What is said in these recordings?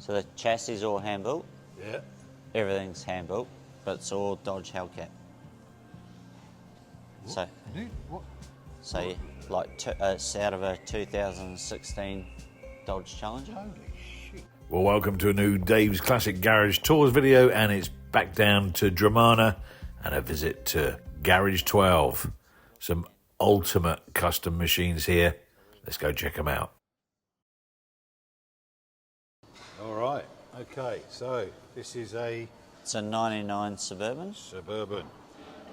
So the chassis is all hand built. Yeah. Everything's hand built, but it's all Dodge Hellcat. What? What? So you, like it's out of a 2016 Dodge Challenger. Holy shit. Well, welcome to a new Dave's Classic Garage Tours video, and it's back down to Dramana and a visit to Garage 12. Some ultimate custom machines here. Let's go check them out. All right. Okay, so this is a... It's a 99 Suburban. Suburban.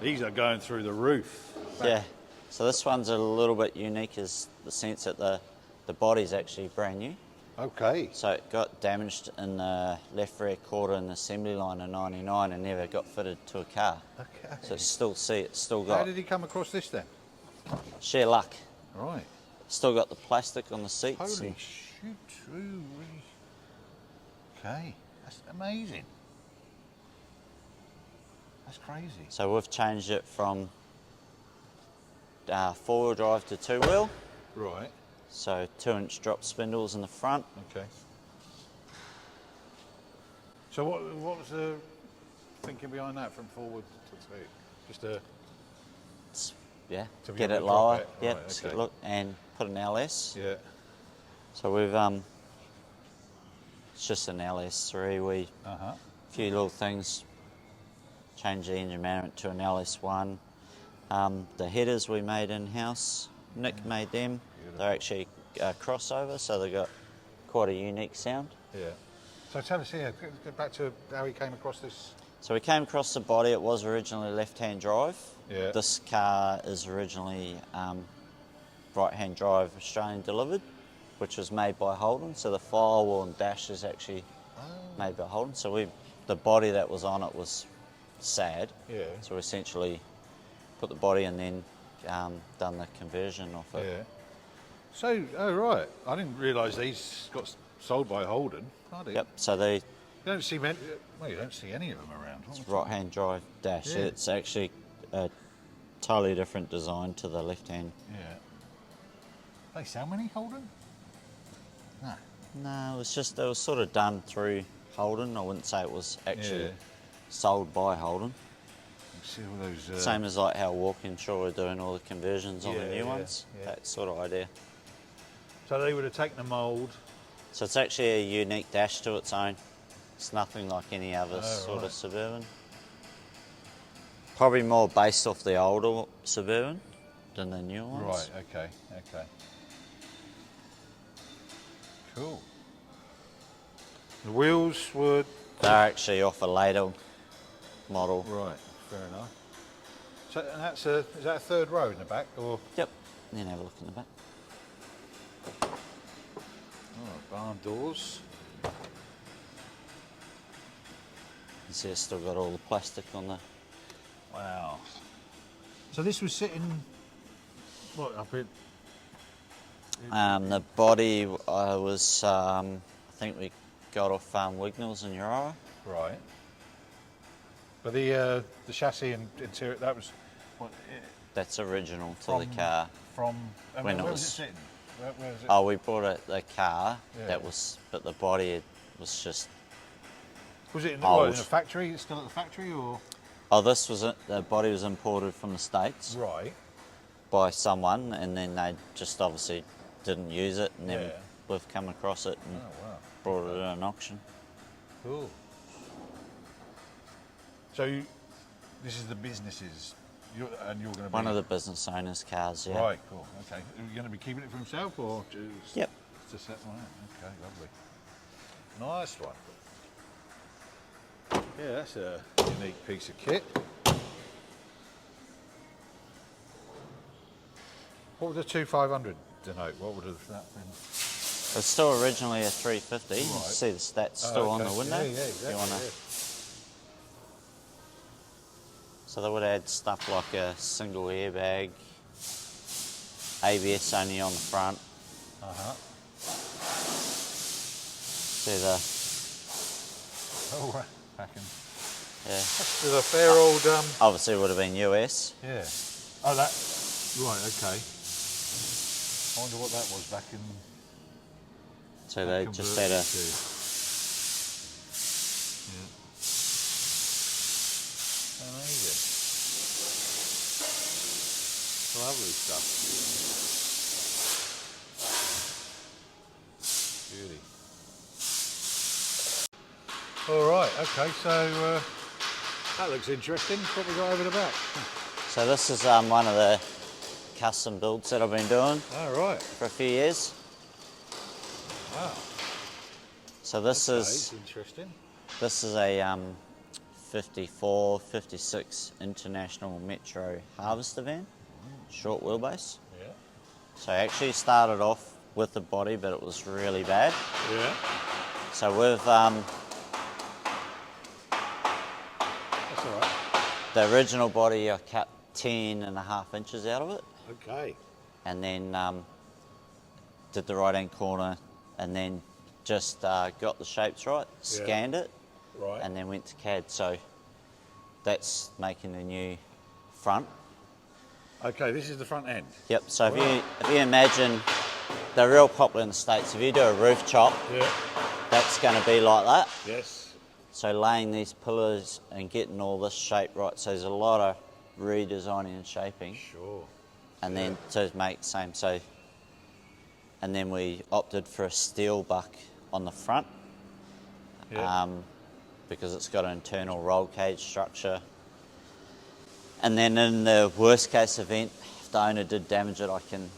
These are going through the roof. Yeah. So this one's a little bit unique as the sense that the body's actually brand new. Okay. So it got damaged in the left rear quarter in the assembly line in 99 and never got fitted to a car. Okay. So still see it's still got... How did he come across this then? Sheer luck. Right. Still got the plastic on the seats. Holy shoot, true. Okay, that's amazing. That's crazy. So we've changed it from four-wheel drive to two-wheel. Right. So 2-inch drop spindles in the front. Okay. So what was the thinking behind that from forward to two? Just a... Yeah, to be get able it to drop lower. it. Yep, Right, so okay. look, and put an LS. Yeah. So we've it's just an LS3. We a few little things. Changed the engine management to an LS1. The headers we made in house. Nick made them. Beautiful. They're actually crossover, so they got quite a unique sound. Yeah. So tell us here, get back to how he came across this. So we came across the body. It was originally left-hand drive. Yeah. This car is originally right-hand drive Australian delivered, which was made by Holden. So the firewall and dash is actually made by Holden. So the body that was on it was sad. Yeah. So we essentially put the body and then done the conversion of it. Yeah. So, oh right, I didn't realise these got sold by Holden. Yep. So they. You don't see many. Well, you don't see any of them around. It's right-hand drive dash. Yeah. It's actually a totally different design to the left-hand. Yeah. They sell many Holden? No. No, it was sort of done through Holden. I wouldn't say it was actually Yeah. sold by Holden. You see all those. Same as like how Walkinshaw are doing all the conversions on the new Yeah, ones. yeah. That sort of idea. So they would have taken the mould. So it's actually a unique dash to its own. It's nothing like any other sort right. of Suburban. Probably more based off the older Suburban than the new ones. Right. Okay. Okay. Cool. The wheels were. They're actually off a later model. Right. Fair enough. So, and is that a third row in the back, or? Yep. Then have a look in the back. Oh, barn doors. You see it's still got all the plastic on the... Wow. So this was sitting, what, up it? The body was, I think we got off Wignall's in Uriah. Right. But the chassis and interior, that was what? That's original to the car. From When it where was- was it sitting? Where was it? Oh, we brought the car. Yeah. That was, but the body was just. Was it in, old. in a factory? It's still at the factory, or? Oh, this was it. The body was imported from the States Right. by someone, and then they just obviously didn't use it, and then Yeah. we've come across it and Oh wow. brought it at an auction. Cool. So this is the businesses, and you're going to be One of the business owners' cars, yeah. Right. Cool. Okay. Are you going to be keeping it for himself, or just? Yep. Just set one out. Okay. Lovely. Nice one. Yeah, that's a unique piece of kit. What would the 2500 denote? What would have that been? It's still originally a 350. You can Right. see the stats still on the okay. window. Yeah, yeah, If exactly. you wanna... yeah. So they would add stuff like a single airbag, ABS only on the front. See the... Oh, right. Back in. Yeah. That's a fair old. Obviously it would have been US. Yeah. Oh, that. Right. Okay. I wonder what that was back in. So they just had a... Lovely stuff. Beauty. All right, okay, so that looks interesting. What we got over the back? So this is one of the custom builds that I've been doing for a few years. Wow. So this is interesting. This is a 54, 56 International Metro Harvester van, short wheelbase. Yeah. So I actually started off with the body, but it was really bad. Yeah. So with That's all right. the original body, I cut 10.5 inches out of it. Okay. And then did the right hand corner, and then just got the shapes right, scanned it, Right. and then went to CAD. So that's making the new front. Okay, this is the front end. Yep. So if you imagine, they're real popular in the States. If you do a roof chop, that's going to be like that. Yes. So laying these pillars and getting all this shape right. So there's a lot of redesigning and shaping. Sure. And then to make the same. So, and then we opted for a steel buck on the front. Yeah. Because it's got an internal roll cage structure. And then in the worst case event, if the owner did damage it, I can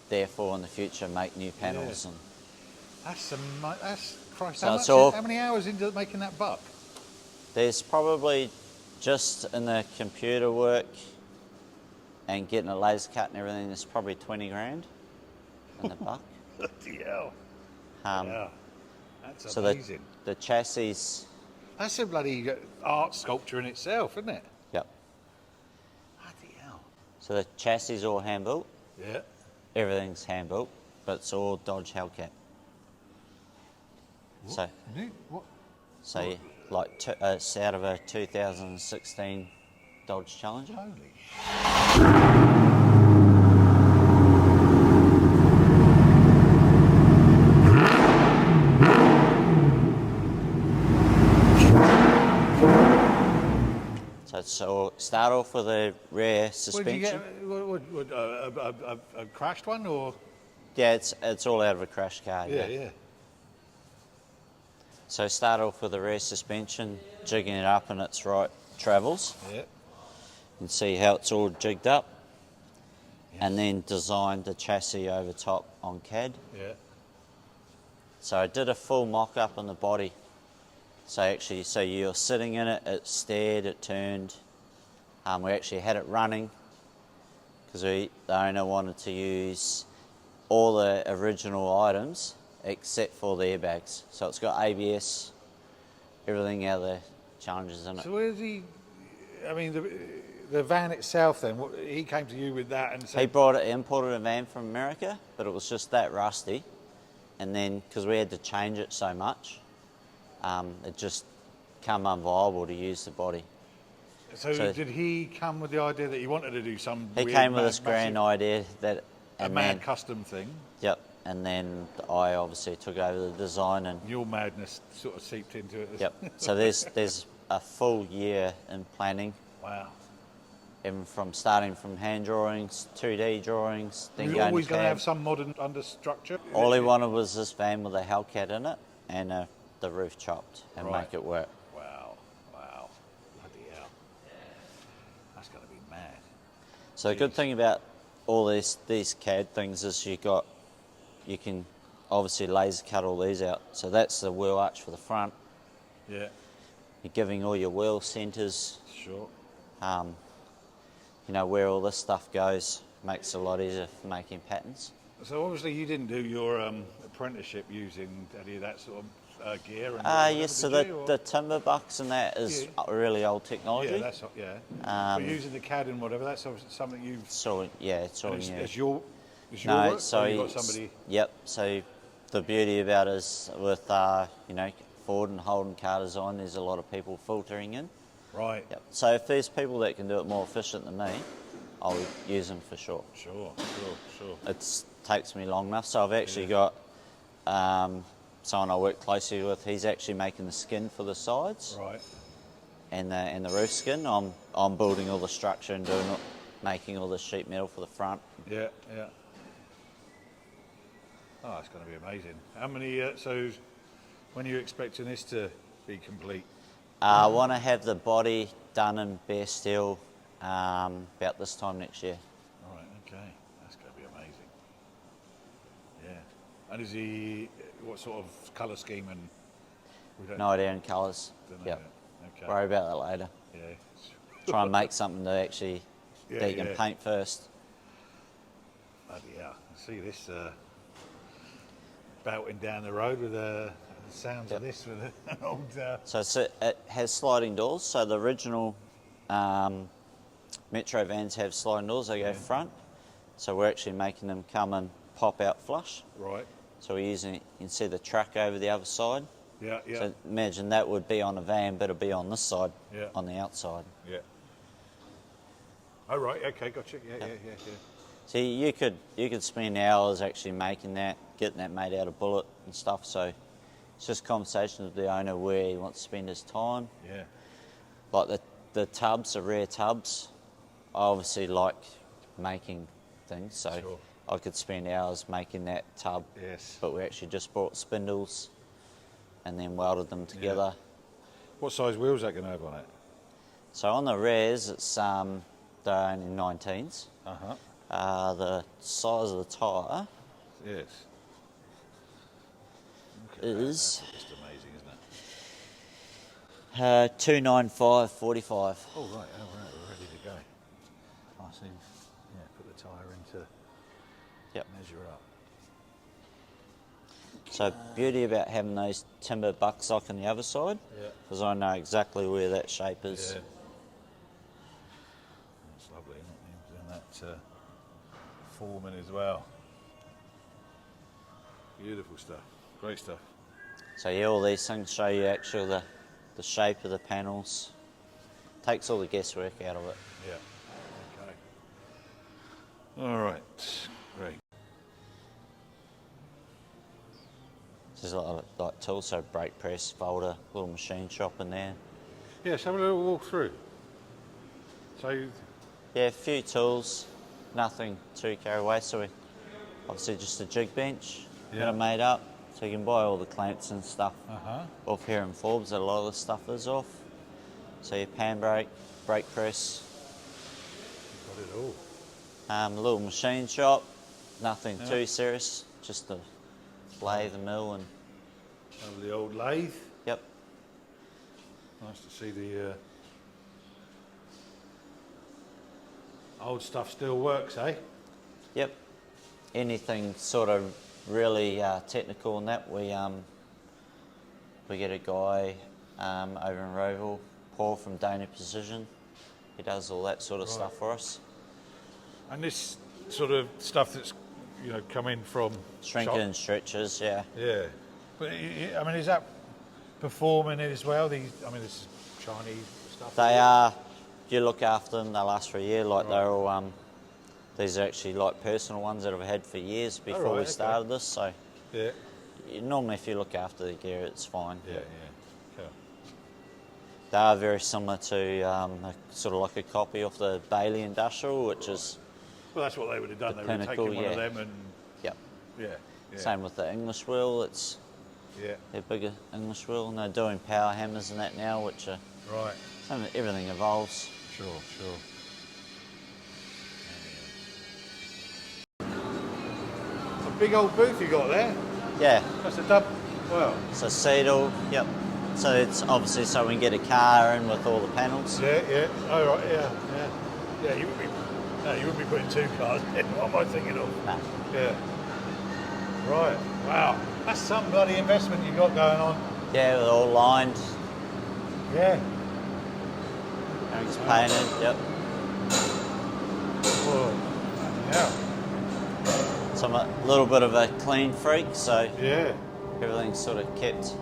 therefore in the future make new panels. And That's Christ. So how many hours into making that buck? there's probably just in the computer work and getting a laser cut and everything, there's probably 20 grand in the buck. Bloody hell. Yeah. That's So amazing. the chassis. That's a bloody art sculpture in itself, isn't it? Yep. Bloody hell. So the chassis is all hand built. Yeah. Everything's hand built, but it's all Dodge Hellcat. So, What? like it's out of a 2016 Dodge Challenger. Holy. So start off with a rear suspension. What did you get? A crashed one or? Yeah, it's all out of a crash car. Yeah. So start off with a rear suspension, jigging it up in its right travels. Yeah. And see how it's all jigged up. Yes. And then design the chassis over top on CAD. Yeah. So I did a full mock-up on the body. So you're sitting in it, it steered, it turned. We actually had it running because the owner wanted to use all the original items except for the airbags. So it's got ABS, everything out of the Challengers in it. So where's the van itself then? He came to you with that and said... He imported a van from America, but it was just that rusty. And then, because we had to change it so much, it just come unviable to use the body. So did he come with the idea that he wanted to do some He came with this grand idea that... A mad custom thing? Yep. And then I obviously took over the design and... Your madness sort of seeped into it. Yep. So there's a full year in planning. Wow. Even from starting from hand drawings, 2D drawings, then You're going always to going to CAD. have some modern understructure? All he wanted was this van with a Hellcat in it and the roof chopped and make it work. Wow. Bloody hell. That's going to be mad. So the good thing about all these CAD things is you can obviously laser cut all these out. So that's the wheel arch for the front. Yeah. You're giving all your wheel centres. Sure. Where all this stuff goes makes it a lot easier for making patterns. So obviously you didn't do your apprenticeship using any of that sort of gear? Yes, so the timber bucks and that is really old technology. Yeah, but using the CAD and whatever, that's something you've... it's all new. It's your No, work, so or you got somebody... Yep, so the beauty about it is with, Ford and Holden car design, there's a lot of people filtering in. Right. Yep. So if there's people that can do it more efficient than me, I'll use them for sure. Sure. It takes me long enough. So I've actually got someone I work closely with. He's actually making the skin for the sides. Right. And the roof skin. I'm building all the structure and making all the sheet metal for the front. Yeah, yeah. Oh, it's going to be amazing. How many, so when are you expecting this to be complete? I want to have the body done in bare steel about this time next year. All right, okay. That's going to be amazing. Yeah. And is he, what sort of colour scheme? And we don't No idea in colours. know Yep. yet. Okay. Worry about that later. Yeah. Try and make something that actually Yeah, that you can yeah. paint first. Bloody hell. I see this belting down the road with the sounds of this with an old... So it has sliding doors. So the original Metro vans have sliding doors. They go front. So we're actually making them come and pop out flush. Right. So we're using, you can see the truck over the other side. Yeah, yeah. So imagine that would be on a van, but it'll be on this side, Yeah. on the outside. Yeah. Oh, right. Okay, gotcha. Yeah, yeah, yeah, yeah. So you could spend hours actually making that, getting that made out of bullet and stuff. So it's just conversation with the owner where he wants to spend his time. Yeah. Like the tubs, the rear tubs, I obviously like making things. So Sure. I could spend hours making that tub. Yes. But we actually just bought spindles and then welded them together. What size wheels are that going to have on it? So on the rears, it's they're only 19s. Uh-huh. The size of the tyre Yes. is That's just amazing, isn't it? 295/45. Oh, right. Oh, right. We're ready to go. I see. Yeah, put the tyre in to Yep. measure up. So beauty about having those timber buckstock on the other side, Yeah. because I know exactly where that shape is. Yeah. That's lovely, isn't it? Doing that forming as well. Beautiful stuff. Great stuff. So yeah, all these things show you actually the shape of the panels. Takes all the guesswork out of it. Yeah. Okay. All right. Great. There's a lot of like tools, so brake press, folder, little machine shop in there. Yeah, let's have a little walk through. So, Yeah, a few tools, nothing too carry away. So we obviously just a jig bench, Yeah. got it made up, so you can buy all the clamps and stuff uh-huh. off here in Forbes. A lot of the stuff is off. So your pan brake, brake press, Got it all. a little machine shop, nothing too serious, just a lathe, a mill, and Over the old lathe. yep. Nice to see the old stuff still works, eh? Yep. Anything sort of really technical in that, we get a guy over in Roval, Paul from Dana Precision. He does all that sort of stuff for us. And this sort of stuff that's, you know, come in from Shrinking shop. and stretches, yeah. Yeah. But I mean, is that performing it as well? These, I mean, this is Chinese stuff. They are. You look after them, they last for a year. Like they're all. These are actually like personal ones that I've had for years before we okay. started this. So Yeah. normally, if you look after the gear, it's fine. Yeah. Yeah. Cool. They are very similar to sort of like a copy of the Bailey Industrial, which is Well, that's what they would have done. The They would have taken pinnacle, one of yeah. them and yep. yeah. Yeah. Same with the English wheel. It's Yeah. their bigger English wheel, and they're doing power hammers and that now, which are Right. everything evolves. Sure. Sure. It's a big old booth you got there. Yeah. That's a dub. Well. So Seedle, yep. So it's obviously so we can get a car in with all the panels. Yeah. Yeah. Oh right. Yeah. Yeah. Yeah. You wouldn't be. No, you wouldn't be putting two cars in. What am I thinking of? Nah. Yeah. Right. Wow. That's some bloody investment you got going on. Yeah, they're all lined. Yeah. Everything's painted. Yep. Whoa. Yeah. So I'm a little bit of a clean freak, so Yeah. everything's sort of kept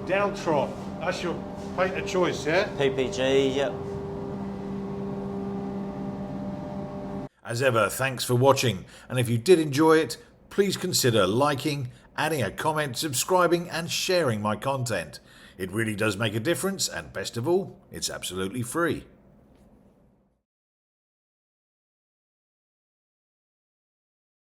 Deltron. That's your paint of choice, yeah? PPG. Yep. As ever, thanks for watching. And if you did enjoy it, please consider liking, adding a comment, subscribing, and sharing my content. It really does make a difference, and best of all, it's absolutely free.